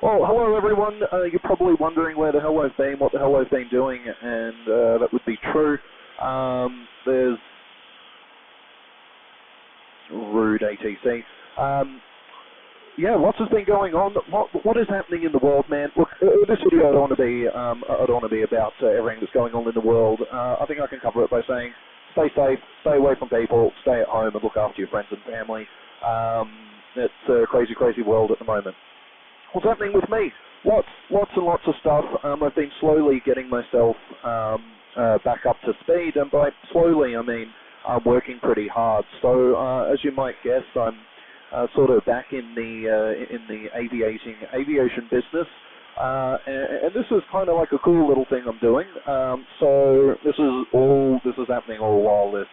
Well, hello everyone. You're probably wondering where the hell I've been, what the hell I've been doing, and that would be true. There's rude ATC. Yeah, lots has been going on. What is happening in the world, man? Look, this video I don't want to be about everything that's going on in the world. I think I can cover it by saying, stay safe, stay away from people, stay at home, and look after your friends and family. It's a crazy, crazy world at the moment. What's happening with me? Lots and lots of stuff. I've been slowly getting myself back up to speed, and by slowly I mean I'm working pretty hard. So as you might guess, I'm sort of back in the aviation business, and this is kind of like a cool little thing I'm doing. So this is happening all while this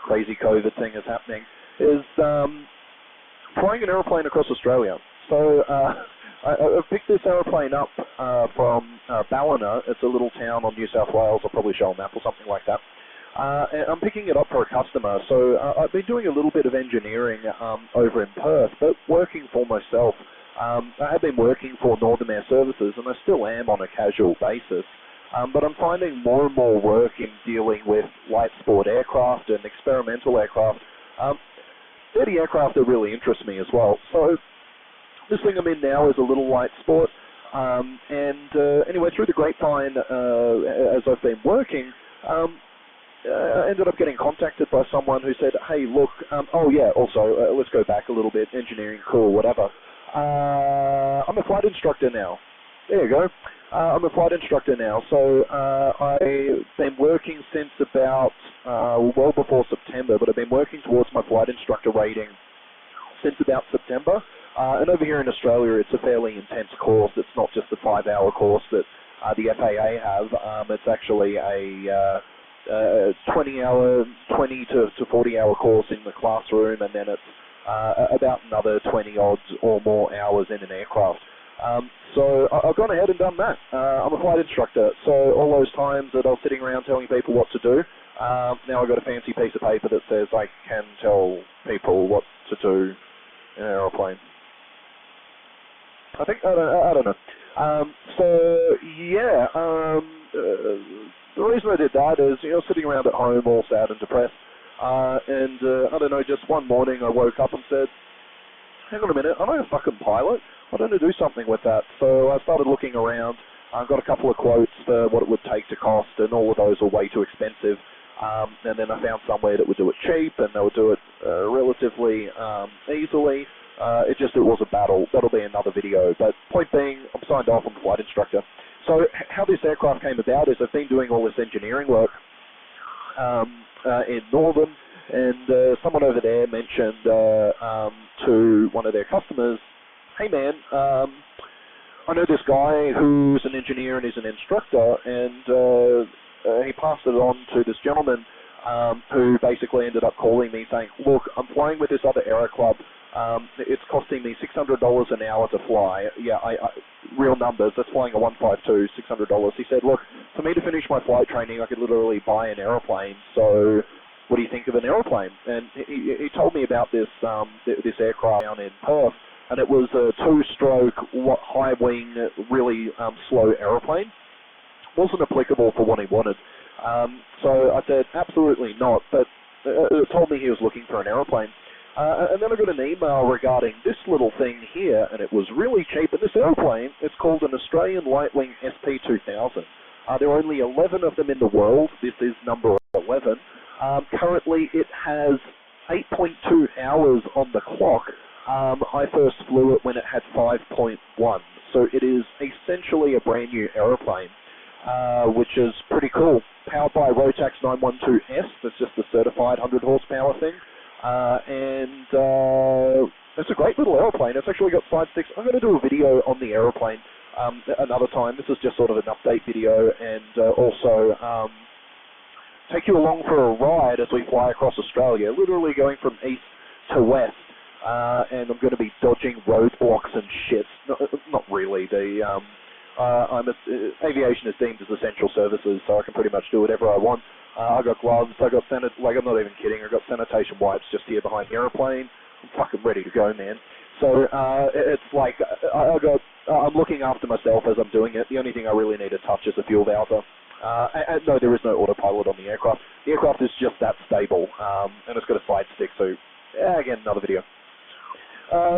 crazy COVID thing is happening. Is flying an aeroplane across Australia. So I picked this aeroplane up from Ballina. It's a little town on New South Wales. I'll probably show a map or something like that. And I'm picking it up for a customer. So I've been doing a little bit of engineering over in Perth, but working for myself. I have been working for Northern Air Services, and I still am on a casual basis. But I'm finding more and more work in dealing with light sport aircraft and experimental aircraft. Dirty aircraft that really interest me as well. So this thing I'm in now is a little light sport. Anyway, through the grapevine, as I've been working, I ended up getting contacted by someone who said, hey, look, oh yeah, also, let's go back a little bit, engineering, cool, whatever. I'm a flight instructor now. There you go. I'm a flight instructor now. So I've been working since about, well before September, but I've been working towards my flight instructor rating since about September. And over here in Australia, it's a fairly intense course. It's not just the 5-hour course that the FAA have. It's actually a 20 to 40-hour course in the classroom, and then it's about another 20 odd or more hours in an aircraft. So I've gone ahead and done that. I'm a flight instructor, so all those times that I was sitting around telling people what to do, now I've got a fancy piece of paper that says I can tell people what to do in an aeroplane. I don't know. So yeah, the reason I did that is, sitting around at home all sad and depressed, and I don't know, just one morning I woke up and said, hang on a minute, am I a fucking pilot? I don't know, do something with that. So I started looking around. I got a couple of quotes for what it would take to cost, and all of those were way too expensive. And then I found somewhere that would do it cheap, and they would do it relatively easily. It was a battle. That'll be another video. But point being, I'm signed off. I'm a flight instructor. So how this aircraft came about is I've been doing all this engineering work in Northern, and someone over there mentioned to one of their customers, hey man, I know this guy who's an engineer and is an instructor, and he passed it on to this gentleman who basically ended up calling me saying, look, I'm flying with this other aero club. It's costing me $600 an hour to fly. Yeah, real numbers, that's flying a 152, $600. He said, look, for me to finish my flight training, I could literally buy an aeroplane, so what do you think of an aeroplane? And he told me about this aircraft down in Perth, and it was a 2-stroke, high-wing, really slow aeroplane. Wasn't applicable for what he wanted. So I said, absolutely not, but it told me he was looking for an aeroplane. And then I got an email regarding this little thing here, and it was really cheap. And this airplane, it's called an Australian LightWing SP2000. There are only 11 of them in the world. This is number 11. Currently, it has 8.2 hours on the clock. I first flew it when it had 5.1. So it is essentially a brand new airplane, which is pretty cool. Powered by Rotax 912S. That's just the certified 100 horsepower thing. And it's a great little aeroplane. It's actually got side sticks. I'm going to do a video on the aeroplane another time. This is just sort of an update video, and also take you along for a ride as we fly across Australia, literally going from east to west. And I'm going to be dodging roadblocks and shit. Not really. Aviation is deemed as essential services, so I can pretty much do whatever I want. I got gloves, I got I'm not even kidding, I got sanitation wipes just here behind the aeroplane. I'm fucking ready to go, man. So it's like, I got I'm looking after myself as I'm doing it. The only thing I really need to touch is the fuel valve. And no, there is no autopilot on the aircraft. The aircraft is just that stable, and it's got a side stick, so again, another video.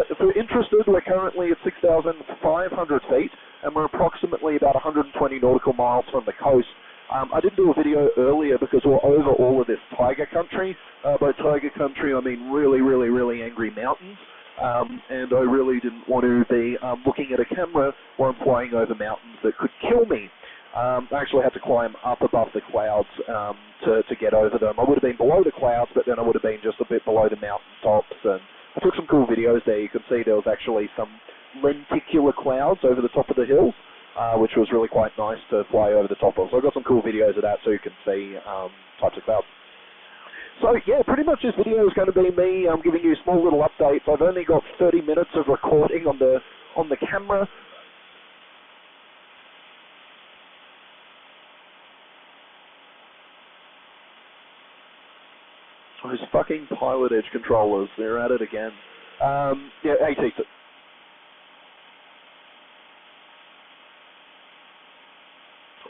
If you're interested, we're currently at 6,500 feet, and we're approximately about 120 nautical miles from the coast. I didn't do a video earlier because we're over all of this tiger country. By tiger country, I mean really, really, really angry mountains. And I really didn't want to be looking at a camera while I'm flying over mountains that could kill me. I actually had to climb up above the clouds to get over them. I would have been below the clouds, but then I would have been just a bit below the mountain tops. And I took some cool videos there. You could see there was actually some lenticular clouds over the top of the hills, which was really quite nice to fly over the top of. So I got some cool videos of that so you can see types of clouds. So yeah, pretty much this video is going to be me giving you small little updates. I've only got 30 minutes of recording on the camera. Those fucking pilot edge controllers, they're at it again. Yeah, AT.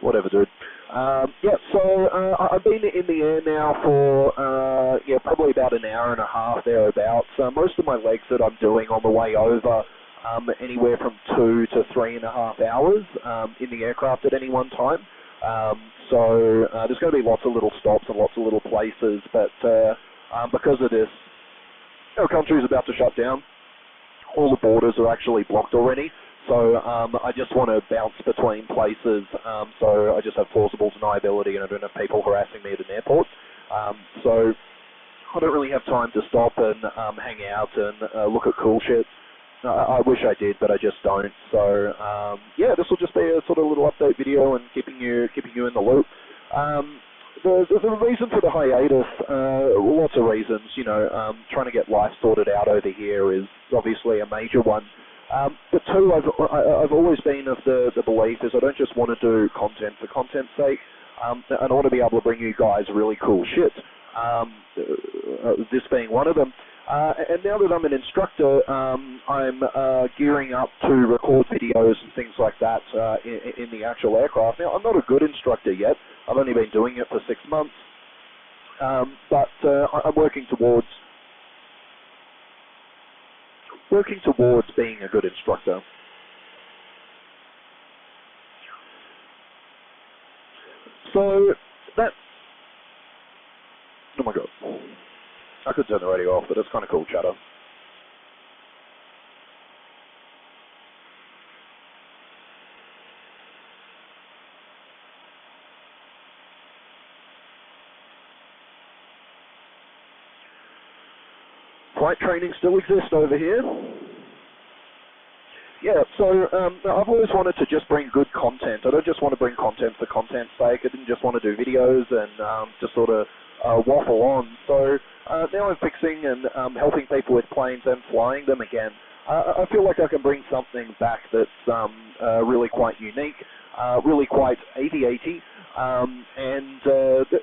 Whatever, dude. Yeah, so I've been in the air now for, yeah, probably about an hour and a half, thereabouts. Most of my legs that I'm doing on the way over, anywhere from 2 to 3.5 hours in the aircraft at any one time. So there's going to be lots of little stops and lots of little places, but because of this, our country is about to shut down. All the borders are actually blocked already. So I just want to bounce between places, so I just have plausible deniability and I don't have people harassing me at an airport. So I don't really have time to stop and hang out and look at cool shit. I wish I did, but I just don't. So yeah, this will just be a sort of little update video and keeping you in the loop. The reason for the hiatus, lots of reasons. You know, trying to get life sorted out over here is obviously a major one. But two, I've always been of the belief is I don't just want to do content for content's sake, and I want to be able to bring you guys really cool shit, this being one of them. And now that I'm an instructor, I'm gearing up to record videos and things like that in the actual aircraft. Now, I'm not a good instructor yet. I've only been doing it for 6 months, but I'm working towards being a good instructor. So that, oh my god, I could turn the radio off, but it's kind of cool chatter. Flight training still exists over here. Yeah, so I've always wanted to just bring good content. I don't just want to bring content for content's sake. I didn't just want to do videos and just sort of waffle on. So now I'm fixing and helping people with planes and flying them again. I feel like I can bring something back that's really quite unique, really quite aviaty. And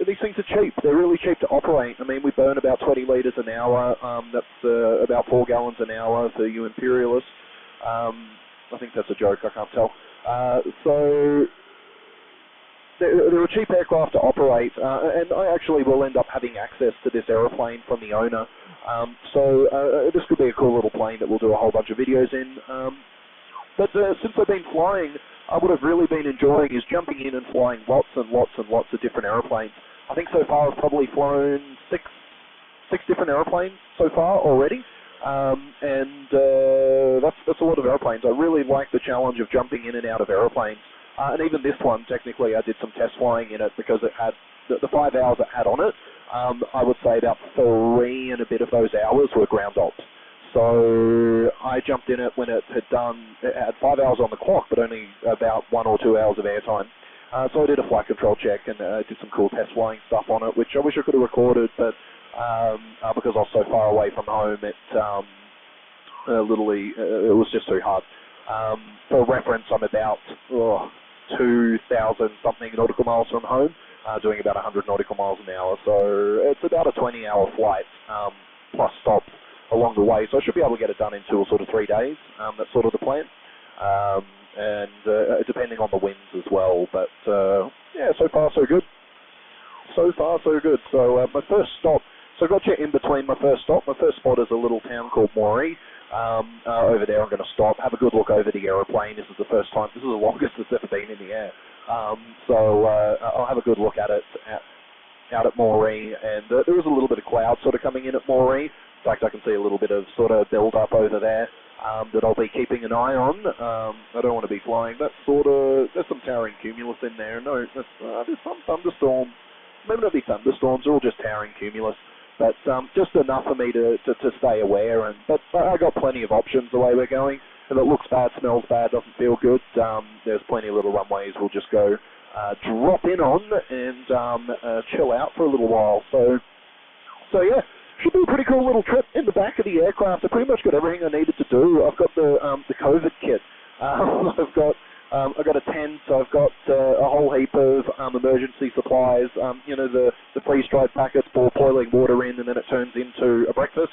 these things are cheap. They're really cheap to operate. I mean, we burn about 20 litres an hour. That's about 4 gallons an hour for you imperialists. I think that's a joke. I can't tell. So they're a cheap aircraft to operate, and I actually will end up having access to this aeroplane from the owner. So this could be a cool little plane that we'll do a whole bunch of videos in. But since I've been flying, what I've really been enjoying is jumping in and flying lots and lots and lots of different aeroplanes. I think so far I've probably flown six different aeroplanes so far already. And that's a lot of airplanes. I really like the challenge of jumping in and out of airplanes. And even this one, technically, I did some test flying in it because it had the 5 hours it had on it. I would say about 3 and a bit of those hours were ground ops. So I jumped in it when it had 5 hours on the clock, but only about 1 or 2 hours of airtime. So I did a flight control check and did some cool test flying stuff on it, which I wish I could have recorded, but because I was so far away from home, it literally it was just too hard. For reference, I'm about 2,000 something nautical miles from home, doing about 100 nautical miles an hour. So it's about a 20-hour flight plus stops along the way. So I should be able to get it done in 2 or 3 days. That's sort of the plan. and depending on the winds as well. But yeah, so far so good. So far so good. So my first stop, so I got you in between my first stop. My first spot is a little town called Moree. Over there I'm going to stop, have a good look over the aeroplane. This is the first time, this is the longest it's ever been in the air. So I'll have a good look at it out at Moree, and there is a little bit of cloud sort of coming in at Moree. In fact, I can see a little bit of sort of build up over there that I'll be keeping an eye on. I don't want to be flying. That's sort of, there's some towering cumulus in there. No, there's some thunderstorms. Maybe not be thunderstorms, they're all just towering cumulus. But just enough for me to stay aware. But I got plenty of options the way we're going. If it looks bad, smells bad, doesn't feel good, there's plenty of little runways we'll just go drop in on and chill out for a little while. So yeah, should be a pretty cool little trip in the back of the aircraft. I pretty much got everything I needed to do. I've got the COVID kit. I've got a tent. I've got a whole heap of emergency supplies. You know, the freeze-dried packets for boiling water in, and then it turns into a breakfast.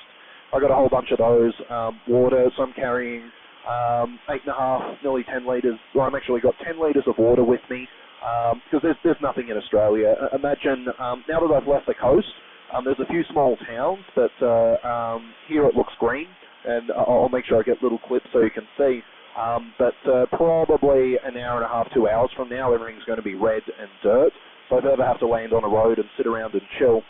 I've got a whole bunch of those. Water, so I'm carrying 8.5, nearly 10 litres. Well, I've actually got 10 litres of water with me because there's nothing in Australia. Imagine now that I've left the coast, there's a few small towns, but here it looks green, and I'll make sure I get little clips so you can see. But probably an hour and a half, 2 hours from now, everything's going to be red and dirt. So if I ever have to land on a road and sit around and chill,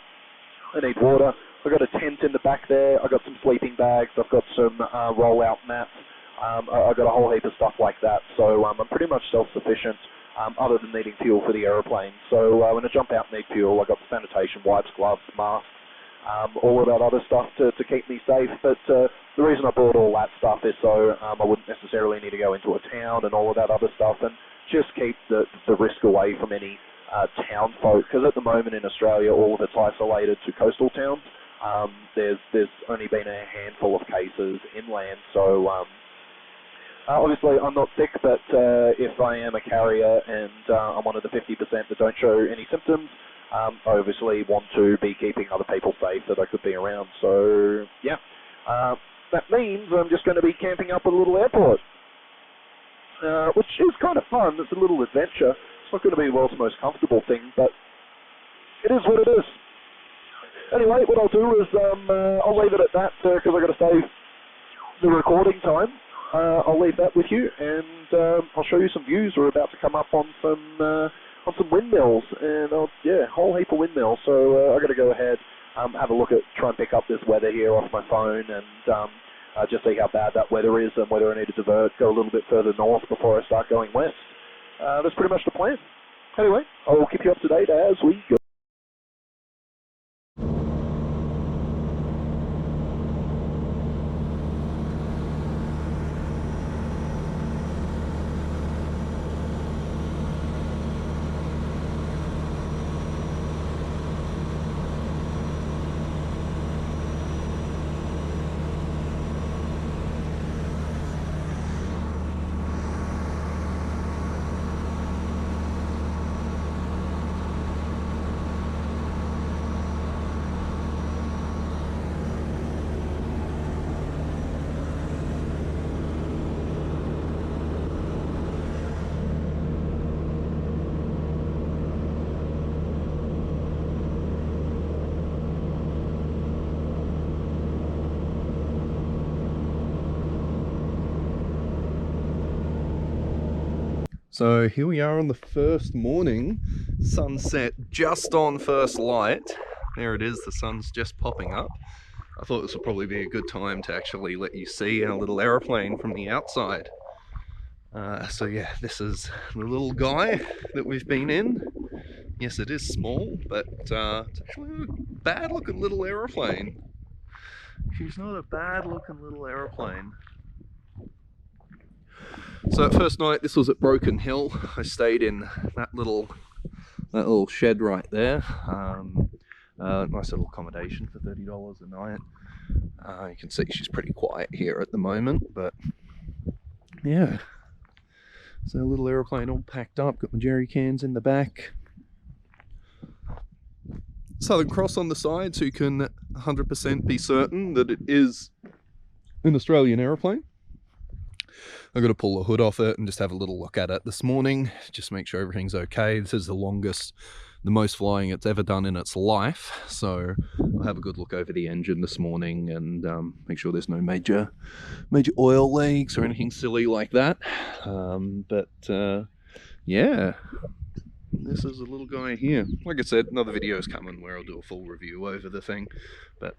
I need water. I've got a tent in the back there. I've got some sleeping bags. I've got some roll-out mats. I've got a whole heap of stuff like that. So I'm pretty much self-sufficient, other than needing fuel for the aeroplane. So when I jump out and need fuel, I've got sanitation wipes, gloves, masks, all of that other stuff to keep me safe. But the reason I brought all that stuff is so I wouldn't necessarily need to go into a town and all of that other stuff, and just keep the risk away from any town folk, because at the moment in Australia all of it's isolated to coastal towns. There's only been a handful of cases inland, so obviously I'm not sick, but if I am a carrier and I'm one of the 50% that don't show any symptoms, I obviously want to be keeping other people safe that I could be around. So yeah, that means I'm just going to be camping up at a little airport, which is kind of fun. It's a little adventure. It's not going to be the world's most comfortable thing, but it is what it is. Anyway, what I'll do is I'll leave it at that because I've got to save the recording time. I'll leave that with you, and I'll show you some views. We're about to come up on some windmills, and yeah, a whole heap of windmills. So I've got to go ahead, have a look at, try and pick up this weather here off my phone, and just see how bad that weather is and whether I need to divert, go a little bit further north before I start going west. That's pretty much the plan. Anyway, I'll keep you up to date as we go. So here we are on the first morning, sunset just on first light. There it is, the sun's just popping up. I thought this would probably be a good time to actually let you see our little aeroplane from the outside. So yeah, this is the little guy that we've been in. Yes, it is small, but it's actually a bad looking little aeroplane. She's not a bad looking little aeroplane. So at first night, this was at Broken Hill. I stayed in that little shed right there. Nice little accommodation for $30 a night. You can see she's pretty quiet here at the moment, but yeah. So a little aeroplane all packed up, got my jerry cans in the back. Southern Cross on the side, so you can 100% be certain that it is an Australian aeroplane. I've got to pull the hood off it and just have a little look at it this morning, just make sure everything's okay. This is the most flying it's ever done in its life, so I'll have a good look over the engine this morning and make sure there's no major oil leaks or anything silly like that. Yeah, this is a little guy here. Like I said, another video is coming where I'll do a full review over the thing, but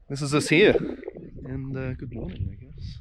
this is us here, and good morning, I guess.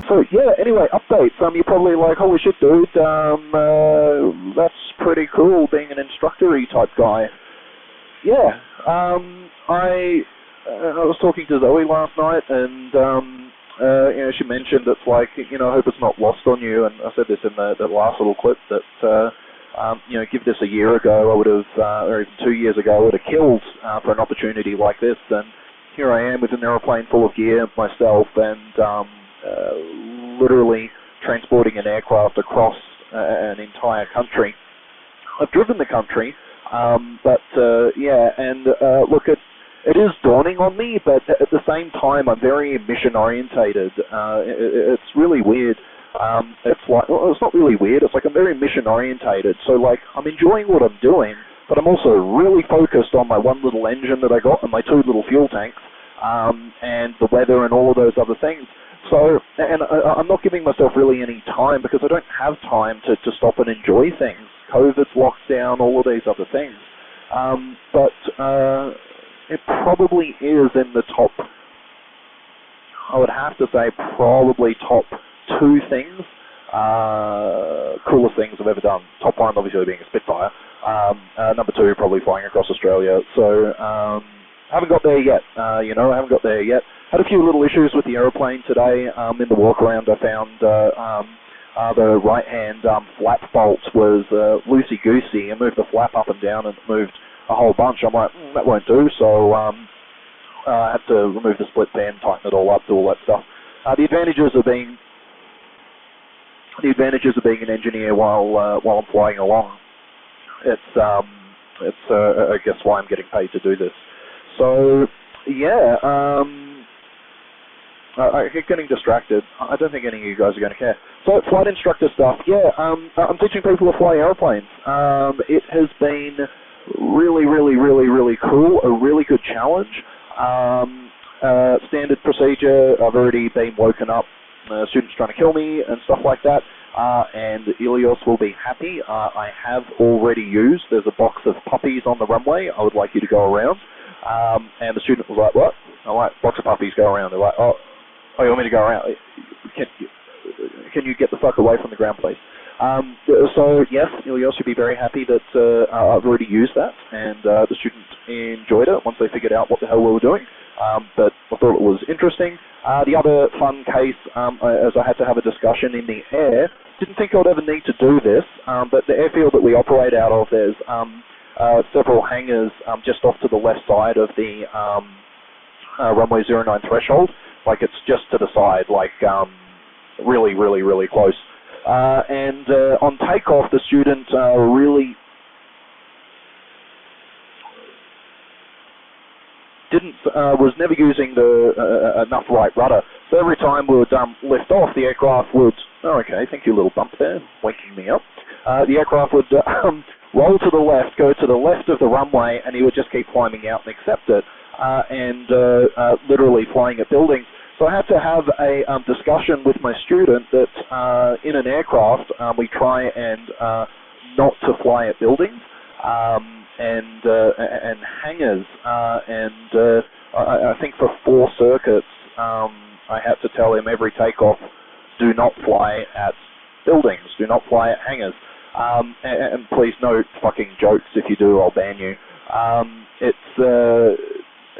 So yeah, anyway, updates. You're probably like, holy shit, dude, that's pretty cool being an instructor-y type guy. Yeah, I was talking to Zoe last night, and she mentioned it's like, I hope it's not lost on you. And I said this in the last little clip that give this a year ago, I would have, or even 2 years ago, I would have killed for an opportunity like this. And here I am with an aeroplane full of gear myself, and literally transporting an aircraft across an entire country. I've driven the country, look, it is dawning on me, but at the same time, I'm very mission-orientated. It's really weird. It's not really weird. It's like I'm very mission-orientated. So, like, I'm enjoying what I'm doing, but I'm also really focused on my one little engine that I got and my 2 little fuel tanks, and the weather and all of those other things. So, and I'm not giving myself really any time because I don't have time to stop and enjoy things. COVID's locked down, all of these other things. It probably is in the top, I would have to say, probably top 2 things, coolest things I've ever done. Top 1 obviously being a Spitfire. Number 2 probably flying across Australia. So, haven't got there yet, I haven't got there yet. Had a few little issues with the aeroplane today. In the walk around, I found the right-hand flap bolt was loosey-goosey. I moved the flap up and down and moved a whole bunch. I'm like, that won't do. So I had to remove the split pan, tighten it all up, do all that stuff. The advantages of being an engineer while I'm flying along. It's I guess why I'm getting paid to do this. So yeah. I keep getting distracted. I don't think any of you guys are going to care. So, flight instructor stuff. Yeah, I'm teaching people to fly airplanes. It has been really, really, really, really cool. A really good challenge. Standard procedure. I've already been woken up. Students trying to kill me and stuff like that. and Ilios will be happy. I have already used, there's a box of puppies on the runway. I would like you to go around. And the student was like, what? I'm like, box of puppies, go around. They're like, oh, you want me to go around? Can you get the fuck away from the ground, please? So, yes, Ilios should be very happy that I've already used that, and the student enjoyed it once they figured out what the hell we were doing. But I thought it was interesting. The other fun case, as I had to have a discussion in the air, didn't think I would ever need to do this, but the airfield that we operate out of, there's several hangars just off to the left side of the runway 09 threshold. Like, it's just to the side, like really, really, really close. And on takeoff, the student really was never using the enough right rudder. So every time we would lift off, the aircraft would, oh, okay, thank you, little bump there, waking me up. The aircraft would roll to the left, go to the left of the runway, and he would just keep climbing out and accept it, and literally flying at buildings. So I had to have a discussion with my student that in an aircraft, we try and not to fly at buildings and hangars. I think for 4 circuits, I had to tell him every takeoff, do not fly at buildings, do not fly at hangars. And please no fucking jokes. If you do, I'll ban you.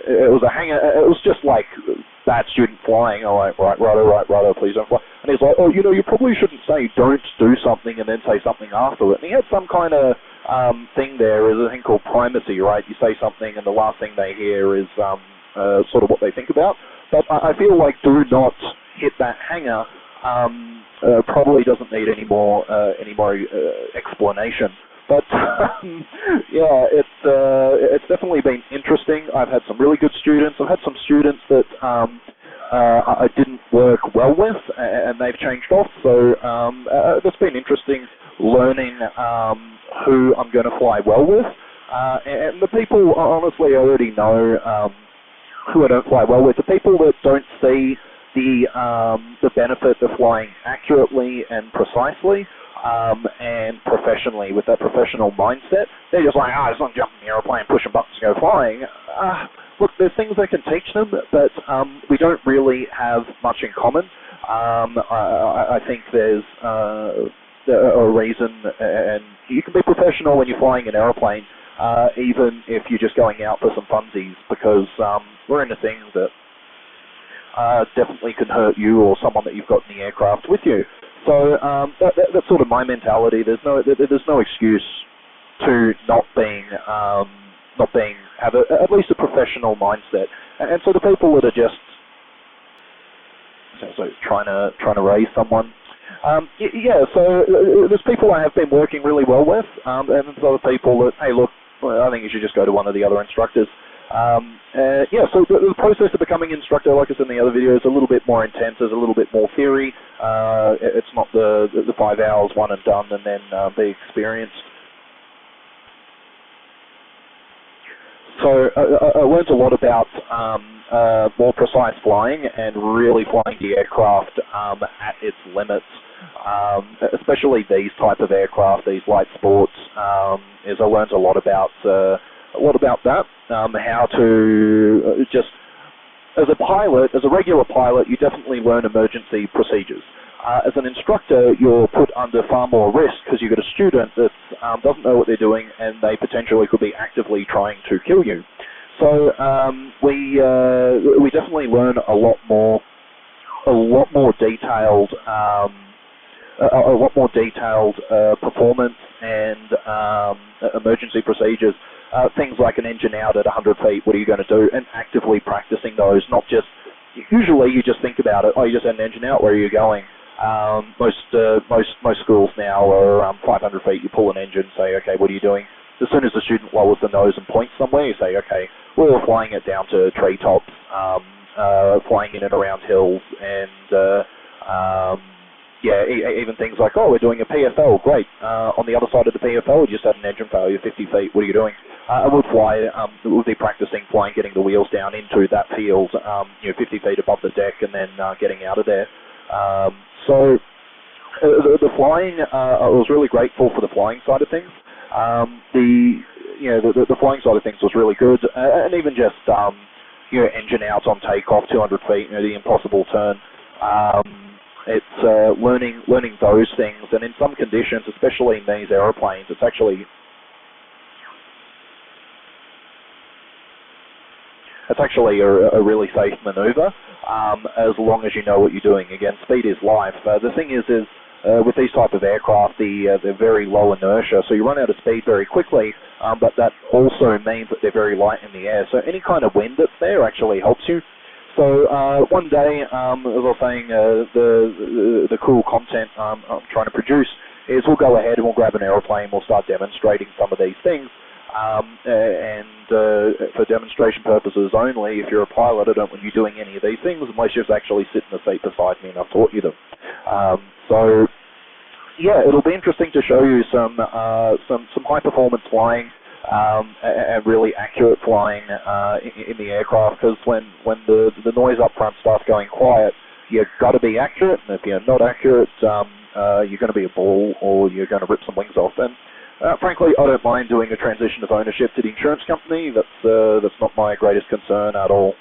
It was a hangar. It was just like bad student flying. I'm like, right, please don't fly. And he's like, oh, you probably shouldn't say don't do something and then say something after it. And he had some kind of thing there, is a thing called primacy, right? You say something and the last thing they hear is sort of what they think about. But I feel like do not hit that hangar probably doesn't need any more explanation. But yeah, it's definitely been interesting. I've had some really good students. I've had some students that I didn't work well with, and they've changed off. So it's been interesting learning who I'm going to fly well with. And the people, honestly, I already know who I don't fly well with. The people that don't see the benefit of flying accurately and precisely and professionally, with that professional mindset, they're just like, it's not jumping in the aeroplane, pushing buttons to go flying. Look, there's things I can teach them, but we don't really have much in common. I think there's a reason, and you can be professional when you're flying an aeroplane, even if you're just going out for some funsies, because we're into things that definitely can hurt you or someone that you've got in the aircraft with you. So that's sort of my mentality. There's no excuse to not have at least a professional mindset. And so the people that are just trying to raise someone. Yeah, so there's people I have been working really well with, and there's other people that, hey, look, I think you should just go to one of the other instructors. Yeah, so the process of becoming an instructor, like I said in the other video, is a little bit more intense. There's a little bit more theory. It's not the 5 hours, one and done, and then be experienced. So I learned a lot about more precise flying and really flying the aircraft at its limits, especially these type of aircraft, these light sports. I learned a lot about that, how to just, as a pilot, as a regular pilot, you definitely learn emergency procedures. As an instructor, you're put under far more risk because you've got a student that doesn't know what they're doing and they potentially could be actively trying to kill you. So we definitely learn a lot more detailed performance and emergency procedures. Things like an engine out at 100 feet, what are you going to do? And actively practicing those, not just, usually you just think about it, oh, you just had an engine out, where are you going? Most schools now are 500 feet, you pull an engine, say, okay, what are you doing? As soon as the student lowers the nose and points somewhere, you say, okay, we're flying it down to treetops, flying in and around hills, and yeah, even things like, oh, we're doing a PFL, great. On the other side of the PFL, we just had an engine failure, 50 feet, what are you doing? We'll be practicing flying, getting the wheels down into that field, 50 feet above the deck, and then getting out of there. So the flying, I was really grateful for the flying side of things. The flying side of things was really good, and even just engine out on takeoff, 200 feet, the impossible turn. It's learning those things, and in some conditions, especially in these aeroplanes, it's actually a really safe maneuver, as long as you know what you're doing. Again, speed is life. The thing is with these type of aircraft, they're very low inertia, so you run out of speed very quickly, but that also means that they're very light in the air. So any kind of wind that's there actually helps you. So one day, as I was saying, the cool content I'm trying to produce is we'll go ahead and we'll grab an aeroplane, we'll start demonstrating some of these things. For demonstration purposes only, if you're a pilot, I don't want you doing any of these things unless you actually sit in the seat beside me and I've taught you them. So yeah, it'll be interesting to show you some high performance flying and really accurate flying in the aircraft, because when the noise up front starts going quiet, you've got to be accurate, and if you're not accurate, you're going to be a ball or you're going to rip some wings off. And frankly, I don't mind doing a transition of ownership to the insurance company. That's not my greatest concern at all.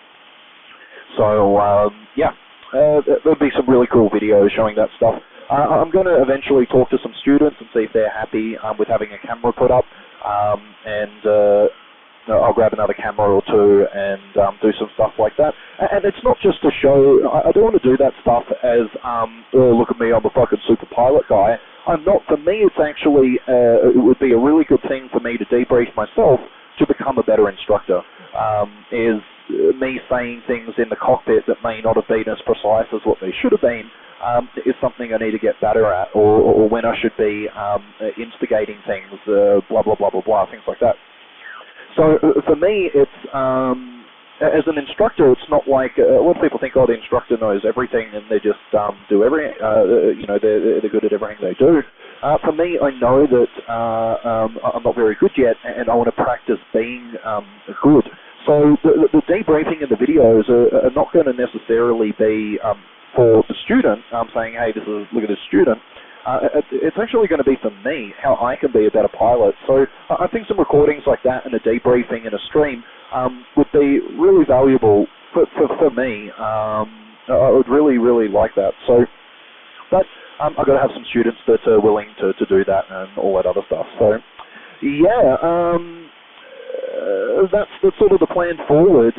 So yeah, there'll be some really cool videos showing that stuff. I'm going to eventually talk to some students and see if they're happy with having a camera put up, and I'll grab another camera or two and do some stuff like that. And it's not just to show. I don't want to do that stuff as, oh, look at me, I'm a fucking super pilot guy. I'm not. For me, it's actually, it would be a really good thing for me to debrief myself to become a better instructor. Is me saying things in the cockpit that may not have been as precise as what they should have been, is something I need to get better at, or when I should be instigating things, blah, blah, blah, blah, blah, things like that. So for me, it's, as an instructor, it's not like, a lot of people think, oh, the instructor knows everything and they just do everything, they're good at everything they do. For me, I know that I'm not very good yet, and I want to practice being good. So the debriefing in the videos are not going to necessarily be for the student, saying, hey, look at this student. It's actually going to be for me, how I can be a better pilot. So I think some recordings like that and a debriefing and a stream would be really valuable for me. I would really, really like that. So, but I've got to have some students that are willing to do that and all that other stuff. So, yeah, that's sort of the plan forward.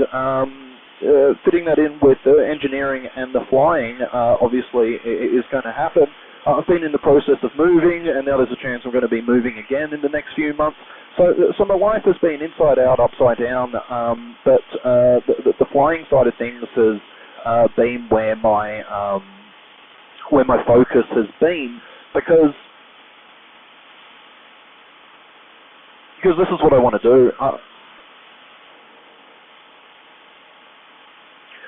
Fitting that in with the engineering and the flying, obviously, is going to happen. I've been in the process of moving, and now there's a chance I'm going to be moving again in the next few months. So my life has been inside out, upside down, but the flying side of things has been where my focus has been, because this is what I want to do.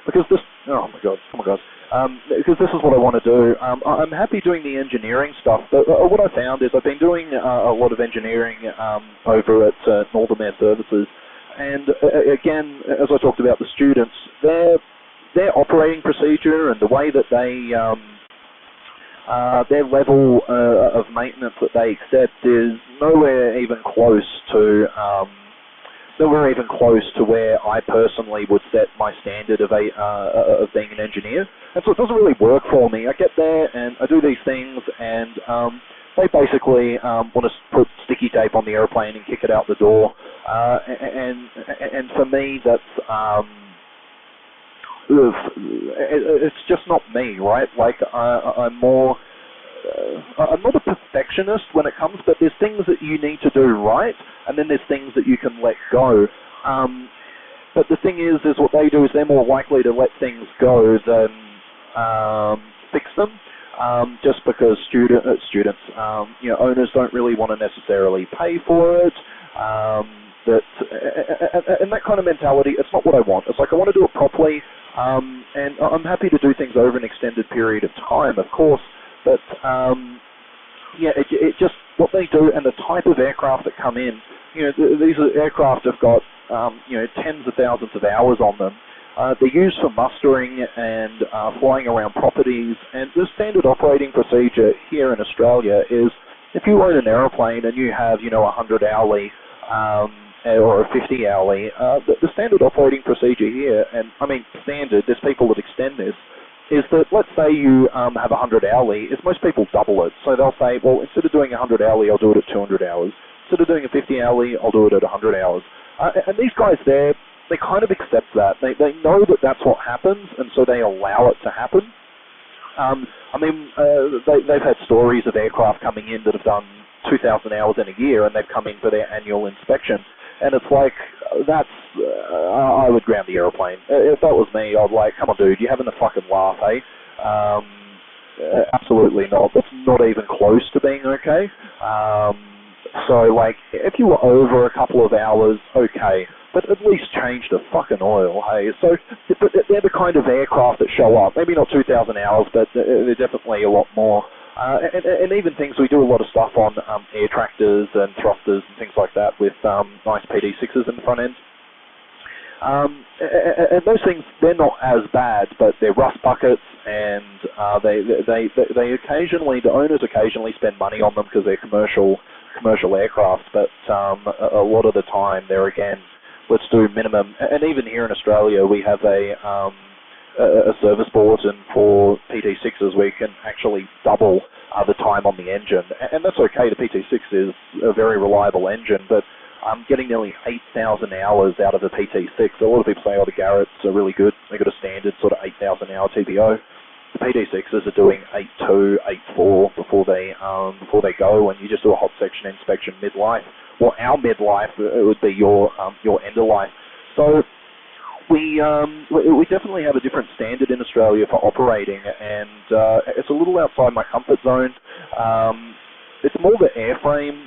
Because this is what I want to do. I'm happy doing the engineering stuff, but what I found is I've been doing a lot of engineering over at Nullarbor Services, and again, as I talked about the students, their operating procedure and the way that they their level of maintenance that they accept is nowhere even close to where I personally would set my standard of being an engineer. And so it doesn't really work for me. I get there and I do these things, and they basically want to put sticky tape on the airplane and kick it out the door. And for me, that's it's just not me, right? Like I'm more. I'm not a perfectionist when it comes, but there's things that you need to do right, and then there's things that you can let go. But the thing is what they do is they're more likely to let things go than fix them, just because students, owners don't really want to necessarily pay for it. And that kind of mentality, it's not what I want. It's like I want to do it properly, and I'm happy to do things over an extended period of time, of course. But it just what they do and the type of aircraft that come in. These aircraft have got tens of thousands of hours on them. They're used for mustering and flying around properties, and the standard operating procedure here in Australia is if you own an aeroplane and you have, you know, 100 hourly or a 50 hourly, the standard operating procedure here, and I mean standard, there's people that extend this, is that let's say you have 100 hourly, is most people double it. So they'll say, well, instead of doing 100 hourly, I'll do it at 200 hours. Instead of doing a 50 hourly, I'll do it at 100 hours. And these guys there, they kind of accept that. They know that that's what happens, and so they allow it to happen. I mean, they've had stories of aircraft coming in that have done 2,000 hours in a year, and they've come in for their annual inspection. And it's like, I would ground the airplane. If that was me, I'd like, come on, dude, you having a fucking laugh, eh? Absolutely not. It's not even close to being okay. So, like, if you were over a couple of hours, okay, but at least change the fucking oil, hey? So, they're the kind of aircraft that show up. Maybe not 2,000 hours, but they're definitely a lot more. And even things, we do a lot of stuff on air tractors and thrusters and things like that with nice PD6s in the front end. And those things, they're not as bad, but they're rust buckets, and they occasionally, the owners occasionally spend money on them because they're commercial aircraft, but a lot of the time they're, again, let's do minimum. And even here in Australia, we have a service board, and for PT6s we can actually double the time on the engine, and that's okay. The PT6 is a very reliable engine, but getting nearly 8,000 hours out of the PT6. A lot of people say, oh, the Garretts are really good. They've got a standard sort of 8,000 hour TPO. The PT6s are doing 8.2, 8.4 before they go, and you just do a hot section inspection mid-life. Well, our mid-life, it would be your end of life. So we definitely have a different standard in Australia for operating, and it's a little outside my comfort zone. It's more the airframe,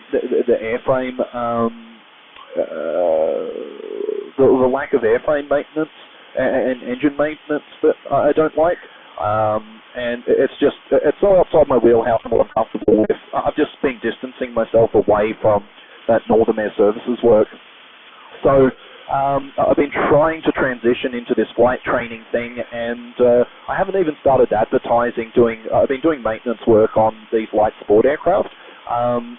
the lack of airframe maintenance and engine maintenance that I don't like. And it's so outside my wheelhouse and what I'm comfortable with. I've just been distancing myself away from that Northern Air Services work. So I've been trying to transition into this flight training thing, and I haven't even started advertising. I've been doing maintenance work on these light sport aircraft.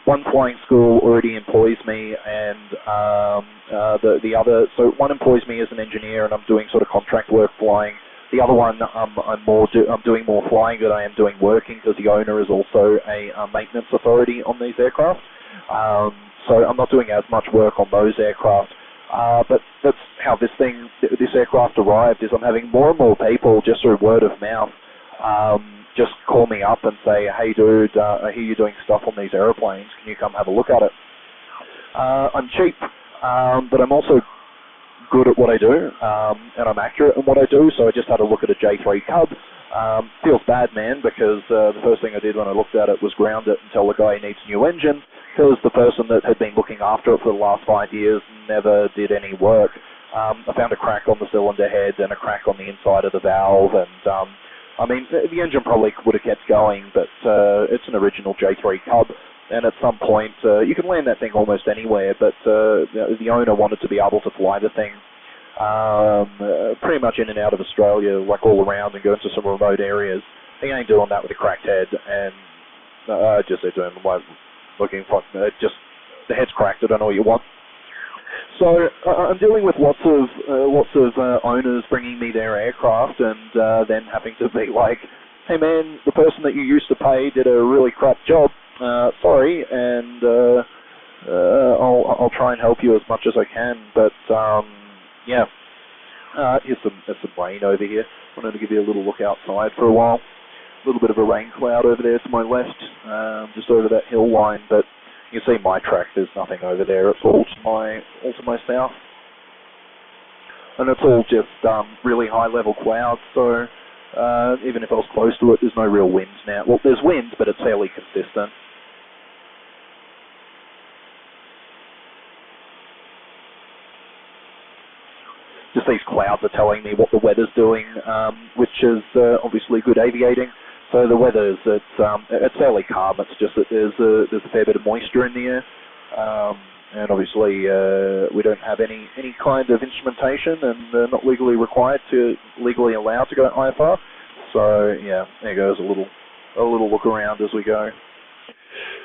One flying school already employs me, and the other, so one employs me as an engineer, and I'm doing sort of contract work flying. The other one, I'm doing more flying than I am doing working, because the owner is also a maintenance authority on these aircraft. So I'm not doing as much work on those aircraft. But that's how this aircraft arrived, is I'm having more and more people just through word of mouth just call me up and say, hey dude, I hear you doing stuff on these airplanes, can you come have a look at it? I'm cheap, but I'm also good at what I do, and I'm accurate in what I do, so I just had a look at a J3 Cub. Feels bad, man, because the first thing I did when I looked at it was ground it and tell the guy he needs a new engine, because the person that had been looking after it for the last 5 years never did any work. I found a crack on the cylinder head and a crack on the inside of the valve, and I mean, the engine probably would have kept going, but it's an original J3 Cub, and at some point, you can land that thing almost anywhere, but the owner wanted to be able to fly the thing pretty much in and out of Australia, like all around, and go into some remote areas. He ain't doing that with a cracked head, and I just said to him, like, looking for, just, the head's cracked, I don't know what you want. So I'm dealing with lots of owners bringing me their aircraft, and then having to be like, hey man, the person that you used to pay did a really crap job, sorry, and I'll try and help you as much as I can, but yeah, here's some rain over here. I wanted to give you a little look outside for a while. A little bit of a rain cloud over there to my left, just over that hill line, but you can see my track, there's nothing over there. It's all to my south. And it's all just really high level clouds, so even if I was close to it, there's no real winds now. Well, there's winds, but it's fairly consistent. Just these clouds are telling me what the weather's doing, which is obviously good aviating. So the weather's, it's fairly calm. It's just that there's a fair bit of moisture in the air. and obviously we don't have any kind of instrumentation, and not legally allowed to go IFR. So yeah, there goes a little look around as we go.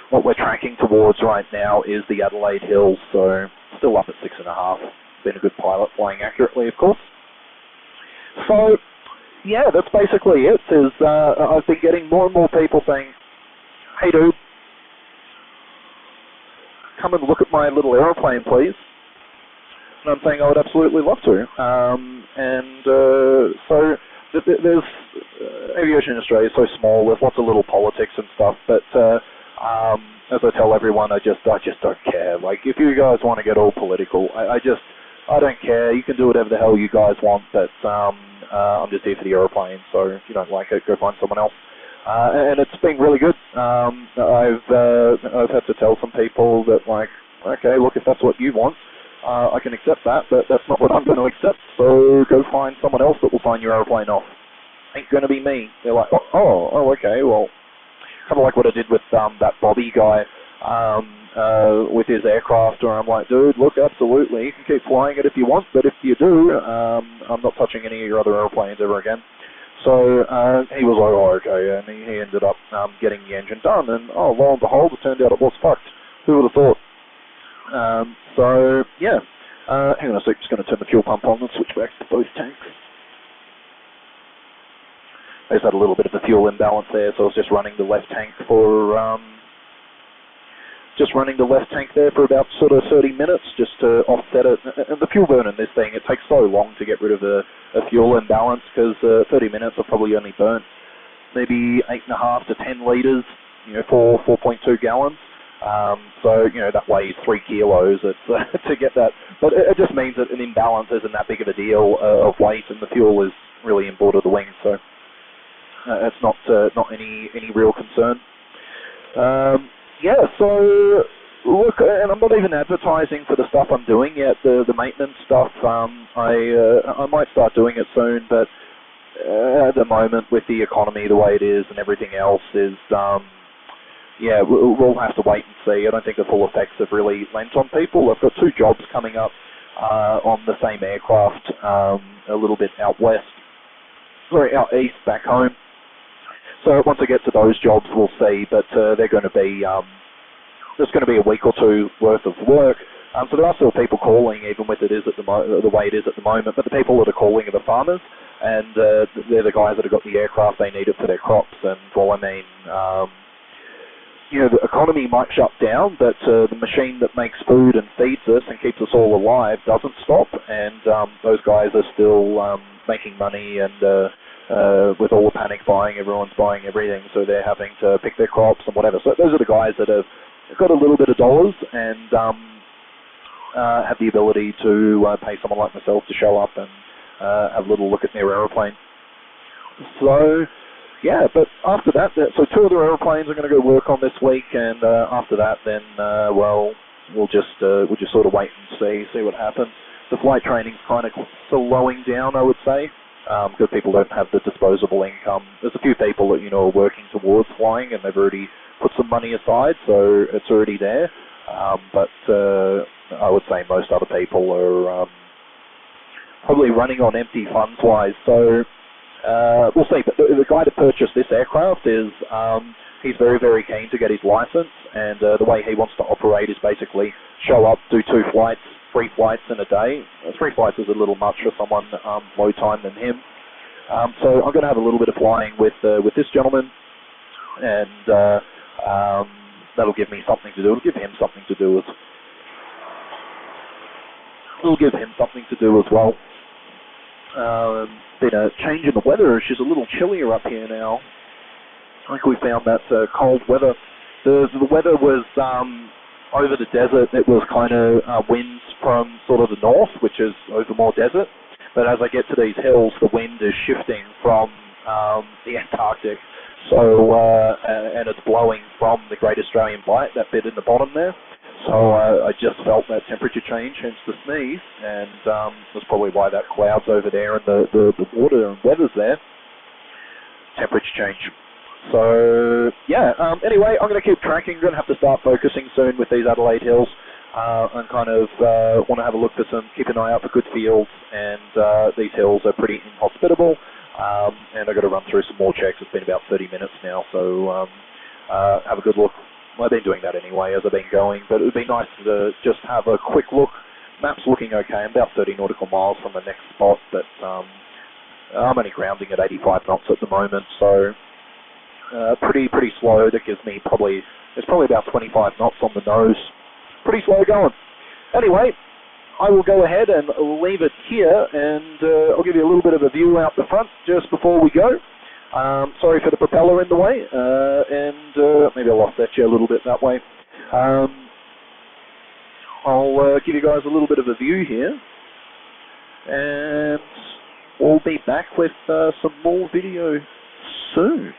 What we're tracking towards right now is the Adelaide Hills, so still up at 6.5. Been a good pilot, flying accurately, of course. So yeah, that's basically it. I've been getting more and more people saying, "Hey dude, come and look at my little aeroplane, please." And I'm saying I would absolutely love to. So there's aviation in Australia is so small. There's lots of little politics and stuff, but as I tell everyone, I just don't care. Like, if you guys want to get all political, I don't care. You can do whatever the hell you guys want, but I'm just here for the aeroplane. So if you don't like it, go find someone else. And it's been really good. I've had to tell some people that, like, okay, look, if that's what you want, I can accept that, but that's not what I'm going to accept. So go find someone else that will sign your aeroplane off. Ain't going to be me. They're like, oh, okay, well, kind of like what I did with that Bobby guy with his aircraft, where I'm like, dude, look, absolutely, you can keep flying it if you want, but if you do, I'm not touching any of your other airplanes ever again. So he was like, oh, okay, and he ended up getting the engine done, and lo and behold, it turned out it was fucked. Who would have thought? So, yeah. Hang on a sec, just going to turn the fuel pump on and switch back to both tanks. I just had a little bit of a fuel imbalance there, so I was just running the left tank there for about sort of 30 minutes just to offset it. And the fuel burn in this thing, it takes so long to get rid of a fuel imbalance, because 30 minutes I've probably only burnt maybe 8.5 to 10 litres, for 4.2 gallons. So, that weighs 3 kilos to get that. But it just means that an imbalance isn't that big of a deal of weight, and the fuel is really inboard of the wing, so it's not any real concern. Yeah, so look, and I'm not even advertising for the stuff I'm doing yet. The maintenance stuff, I might start doing it soon, but at the moment, with the economy the way it is and everything else, is yeah, we'll have to wait and see. I don't think the full effects have really lent on people. I've got 2 jobs coming up on the same aircraft, a little bit out east, back home. So once I get to those jobs, we'll see. But they're going to be there's going to be a week or 2 worth of work. So there are still people calling, even with the way it is at the moment. But the people that are calling are the farmers, and they're the guys that have got the aircraft. They need it for their crops. And well, I mean, the economy might shut down, but the machine that makes food and feeds us and keeps us all alive doesn't stop. And those guys are still making money, and with all the panic buying, everyone's buying everything, so they're having to pick their crops and whatever. So those are the guys that have got a little bit of dollars and have the ability to pay someone like myself to show up and have a little look at their aeroplane. So yeah, but after that, so 2 other aeroplanes I'm going to go work on this week, and after that, then we'll just sort of wait and see what happens. The flight training's kind of slowing down, I would say, because people don't have the disposable income. There's a few people that are working towards flying, and they've already put some money aside, so it's already there. But I would say most other people are probably running on empty funds-wise. So we'll see. But the guy that purchased this aircraft is he's very, very keen to get his license, and the way he wants to operate is basically show up, do 2 flights, 3 flights in a day. 3 flights is a little much for someone low time than him. So I'm going to have a little bit of flying with this gentleman, and that'll give me something to do. It'll give him something to do as well. Been a change in the weather. It's just a little chillier up here now. I think we found that cold weather. The weather was over the desert. It was kind of winds from sort of the north, which is over more desert. But as I get to these hills, the wind is shifting from the Antarctic. So and it's blowing from the Great Australian Bight, that bit in the bottom there. So I just felt that temperature change, hence the sneeze, and that's probably why that cloud's over there and the water and weather's there. Temperature change. So, yeah, anyway, I'm going to keep tracking. I'm going to have to start focusing soon with these Adelaide Hills. and kind of want to have a look for keep an eye out for good fields, and these hills are pretty inhospitable, and I've got to run through some more checks. It's been about 30 minutes now, so have a good look. Well, I've been doing that anyway as I've been going, but it would be nice to just have a quick look. Map's looking okay. I'm about 30 nautical miles from the next spot, but I'm only grounding at 85 knots at the moment, so pretty slow. That gives me it's probably about 25 knots on the nose. Pretty slow going. Anyway, I will go ahead and leave it here, and I'll give you a little bit of a view out the front just before we go. Sorry for the propeller in the way, and maybe I lost that you a little bit that way. I'll give you guys a little bit of a view here, and we'll be back with some more video soon.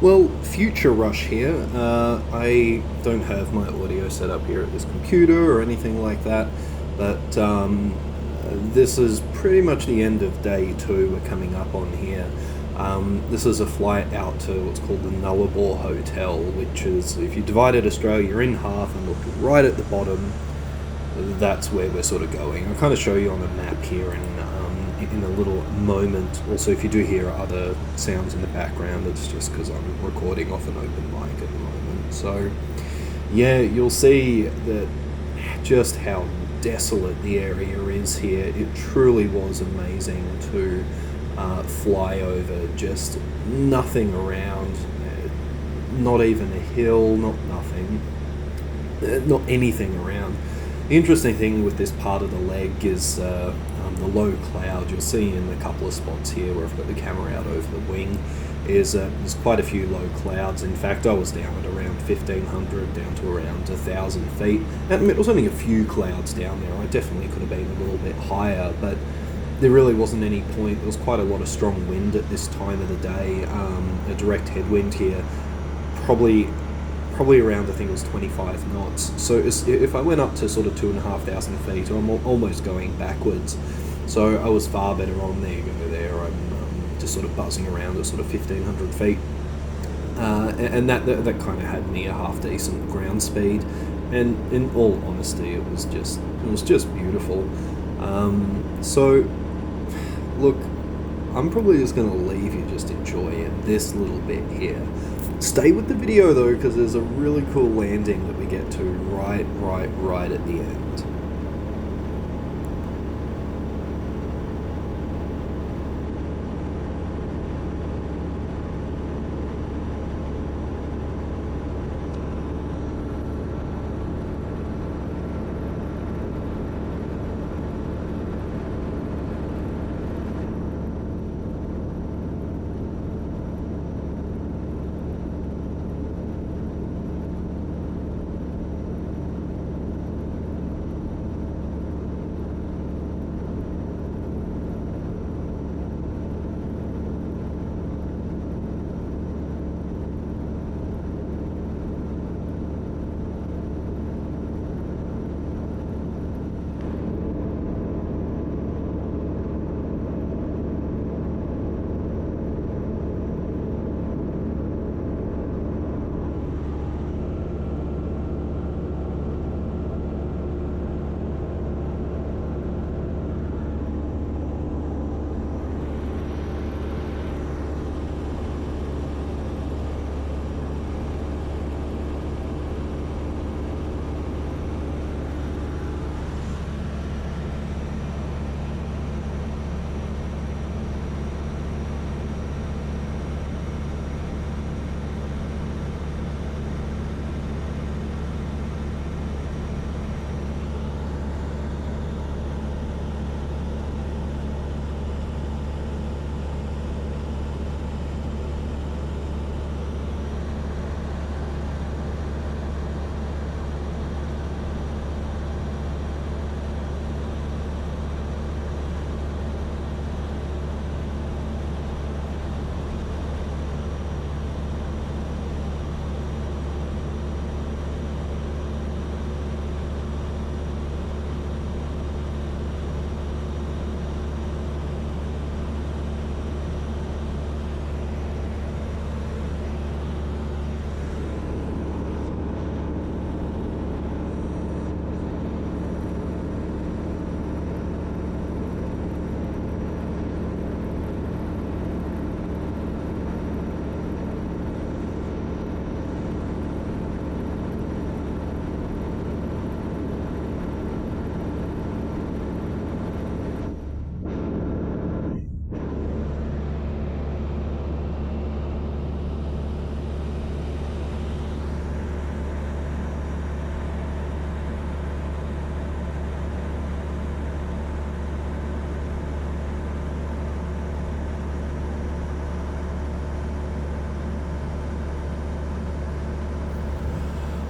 Well, future rush here. I don't have my audio set up here at this computer or anything like that, but this is pretty much the end of day 2 we're coming up on here. This is a flight out to what's called the Nullarbor Hotel, which is, if you divided Australia in half and looked right at the bottom, that's where we're sort of going. I'll kind of show you on the map here in a little moment. Also, if you do hear other sounds in the background, it's just because I'm recording off an open mic at the moment. So yeah, you'll see that just how desolate the area is here. It truly was amazing to fly over, just nothing around, not even a hill, not nothing, not anything around. The interesting thing with this part of the leg is the low cloud. You'll see in a couple of spots here where I've got the camera out over the wing, is there's quite a few low clouds. In fact, I was down at around 1,500 down to around 1,000 feet, and it was only a few clouds down there. I definitely could have been a little bit higher, but there really wasn't any point. There was quite a lot of strong wind at this time of the day, a direct headwind here, probably around, I think it was 25 knots. So if I went up to sort of 2,500 feet, I'm almost going backwards. So I was far better on there. I'm just sort of buzzing around at sort of 1,500 feet. And that kind of had me a half decent ground speed, and in all honesty, it was just beautiful. So look, I'm probably just going to leave you just enjoying this little bit here. Stay with the video though, because there's a really cool landing that we get to right at the end.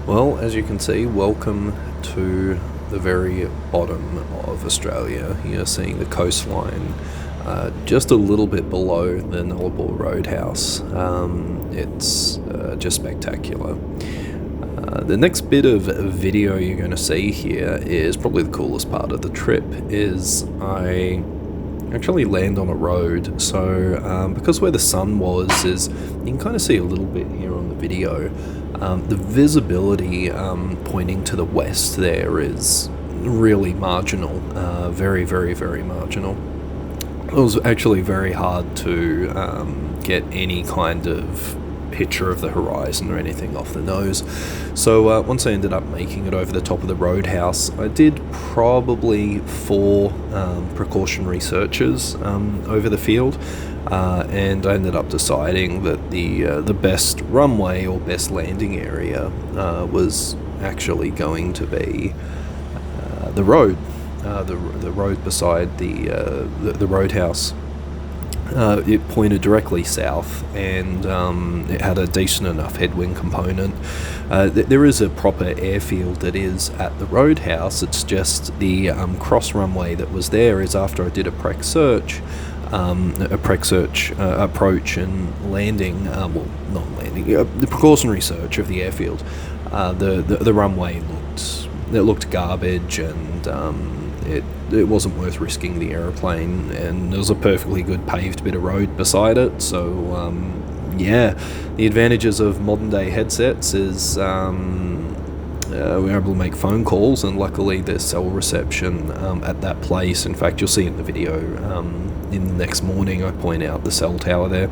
Well, as you can see, welcome to the very bottom of Australia. You're seeing the coastline just a little bit below the Nullarbor Roadhouse. It's just spectacular. The next bit of video you're going to see here is probably the coolest part of the trip. Is I actually land on a road. So because where the sun was is, you can kind of see a little bit here on the video. The visibility pointing to the west there is really marginal, very marginal. It was actually very hard to get any kind of picture of the horizon or anything off the nose. So once I ended up making it over the top of the roadhouse, I did probably 4 precautionary searches over the field, and I ended up deciding that the best runway or best landing area was actually going to be the road, the road beside the roadhouse. It pointed directly south, and it had a decent enough headwind component. There is a proper airfield that is at the roadhouse. It's just the cross runway that was there is after I did a prec search. Approach and landing, well, not landing, the precautionary search of the airfield. The runway looked garbage, and it wasn't worth risking the aeroplane, and there was a perfectly good paved bit of road beside it. So yeah, the advantages of modern day headsets is we're able to make phone calls, and luckily there's cell reception at that place. In fact, you'll see in the video in the next morning I point out the cell tower there.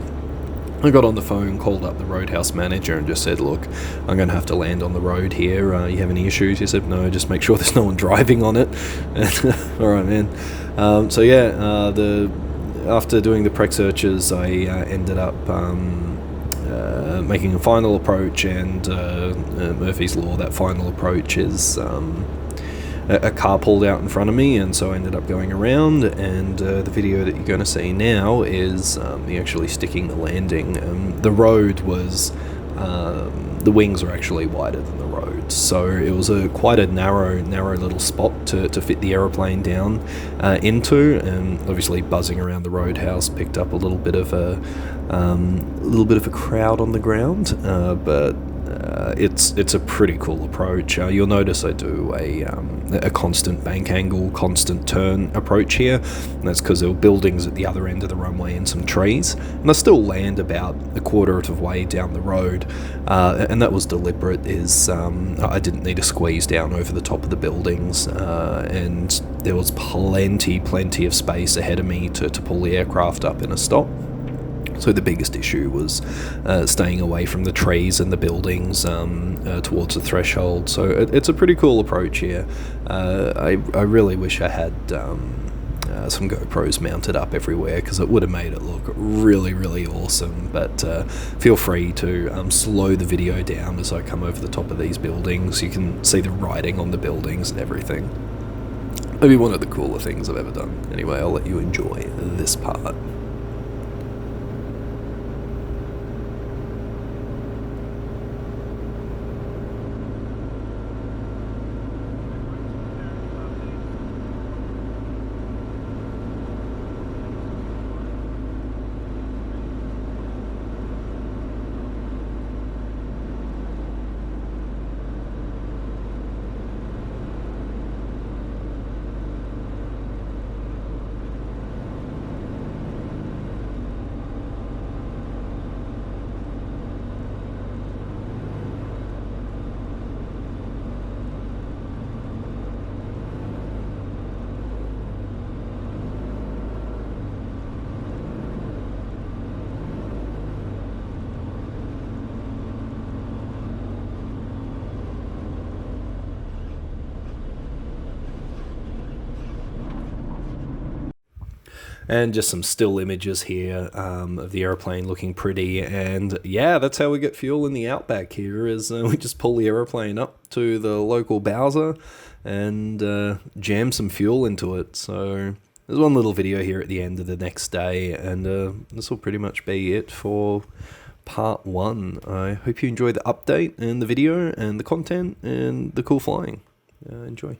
I got on the phone, called up the roadhouse manager and just said, look, I'm going to have to land on the road here. You have any issues? He said, no, just make sure there's no one driving on it. All right, man. So yeah, after doing the prec searches, I ended up making a final approach, and Murphy's Law, that final approach is a car pulled out in front of me, and so I ended up going around, and the video that you're going to see now is me actually sticking the landing. The road was, the wings were actually wider than the road, so it was quite a narrow little spot to fit the aeroplane down into, and obviously buzzing around the roadhouse picked up a little bit of a crowd on the ground, but it's a pretty cool approach. You'll notice I do a constant bank angle, constant turn approach here, and that's because there were buildings at the other end of the runway and some trees, and I still land about a quarter of the way down the road, and that was deliberate. I didn't need to squeeze down over the top of the buildings, and there was plenty of space ahead of me to pull the aircraft up in a stop. So the biggest issue was staying away from the trees and the buildings towards the threshold. So it's a pretty cool approach here. I really wish I had some GoPros mounted up everywhere, because it would have made it look really, really awesome. But feel free to slow the video down as I come over the top of these buildings. You can see the writing on the buildings and everything. Maybe one of the cooler things I've ever done. Anyway, I'll let you enjoy this part. And just some still images here of the aeroplane looking pretty. And yeah, that's how we get fuel in the outback here, is we just pull the aeroplane up to the local Bowser and jam some fuel into it. So there's one little video here at the end of the next day, and this will pretty much be it for part 1. I hope you enjoy the update and the video and the content and the cool flying. Enjoy.